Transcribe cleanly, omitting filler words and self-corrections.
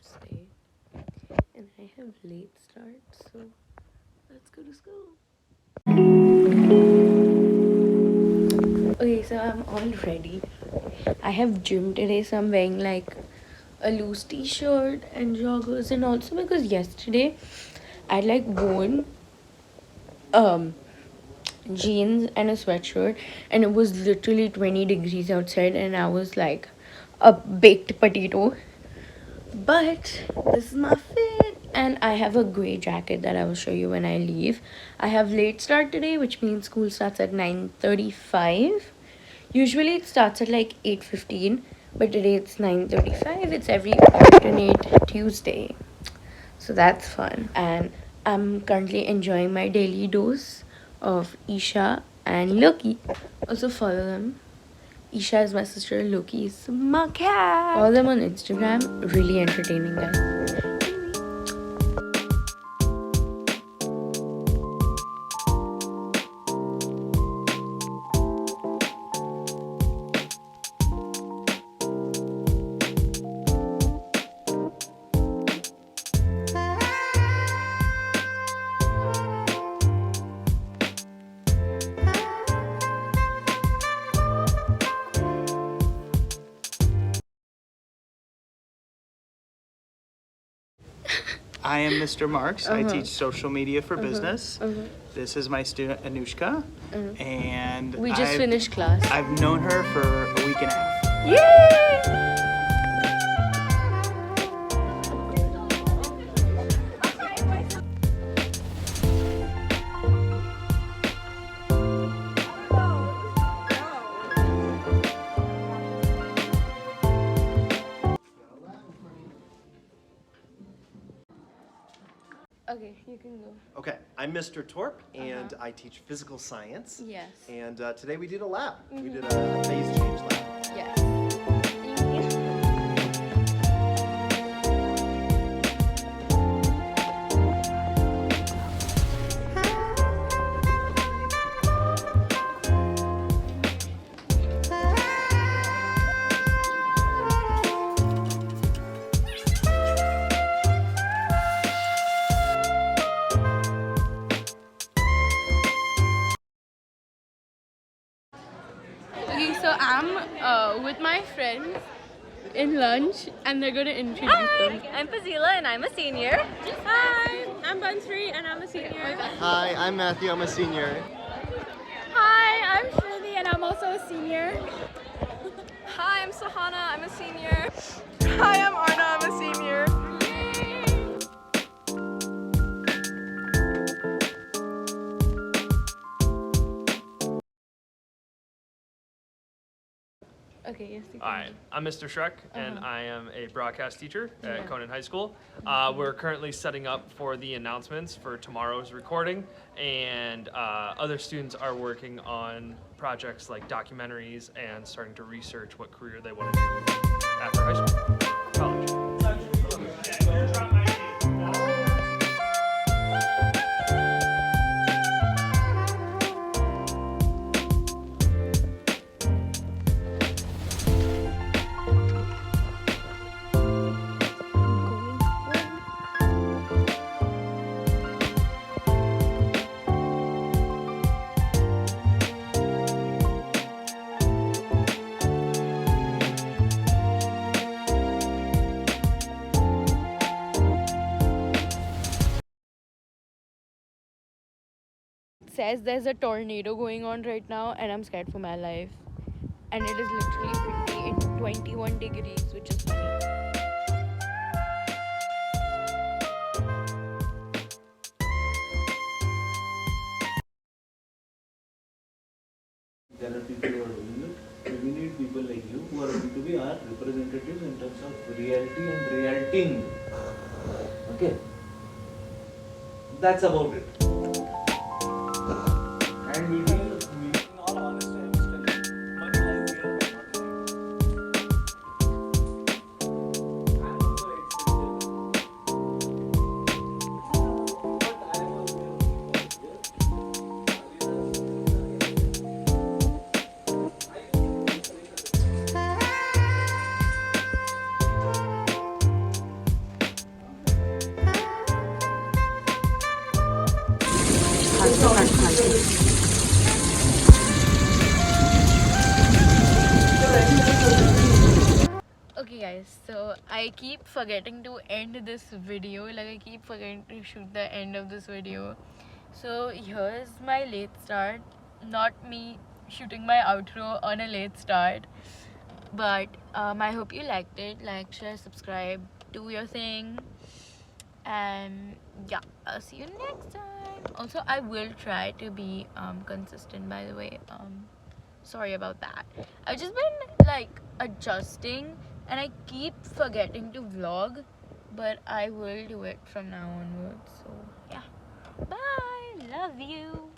Tuesday and I have late start, so let's go to school. Okay, so I'm all ready. I have gym today, so I'm wearing like a loose t-shirt and joggers, and also because yesterday I like worn um jeans and a sweatshirt and it was literally 20 degrees outside and I was like a baked potato. But this is my fit and I have a gray jacket that I will show you when I leave. I have late start today, which means school starts at 9:35. Usually it starts at like 8:15, but today it's 9:35. It's every alternate Tuesday. So that's fun. And I'm currently enjoying my daily dose of Isha and Loki. Also follow them. Isha is my sister, Loki is my cat. Follow them on Instagram. Really entertaining, guys. I am Mr. Marks. I teach social media for business. This is my student Anushka, and We just finished class. I've known her for a week and a half. Yay! Okay, you can go. Okay, I'm Mr. Torp, and I teach physical science. Yes. And today we did a lab. We did a phase change lab. Yes. Thank you. Okay, so I'm with my friends in lunch and they're gonna introduce them. I'm Fazila and I'm a senior. Hi, I'm Bansri and I'm a senior. Hi, I'm Matthew. I'm a senior. Hi, I'm Shirley and I'm also a senior. Hi, I'm Sahana. I'm a senior. Hi, I'm Arna. I'm a senior. Okay, yes. You can. Hi, I'm Mr. Shrek, and I am a broadcast teacher at Yeah. Conan High School. We're currently setting up for the announcements for tomorrow's recording, and other students are working on projects like documentaries and starting to research what career they want to do after high school, college. Says there's a tornado going on right now and I'm scared for my life. And it is literally windy in 21 degrees, which is funny. There are people who are doing it. We need people like you who are going to be our representatives in terms of reality and realting. Okay? That's about it. And we will. In all honesty, I must tell you, money lies here, but not in it. I'm also expensive. But I am also Okay guys, so I keep forgetting to end this video, like I keep forgetting to shoot the end of this video. So here's my late start, not me shooting my outro on a late start, but I hope you liked it. Like, share, subscribe, do your thing, and yeah, I'll see you next time. Also, I will try to be consistent, by the way. Sorry about that. I've just been like adjusting and I keep forgetting to vlog, but I will do it from now onwards. So yeah, bye, love you.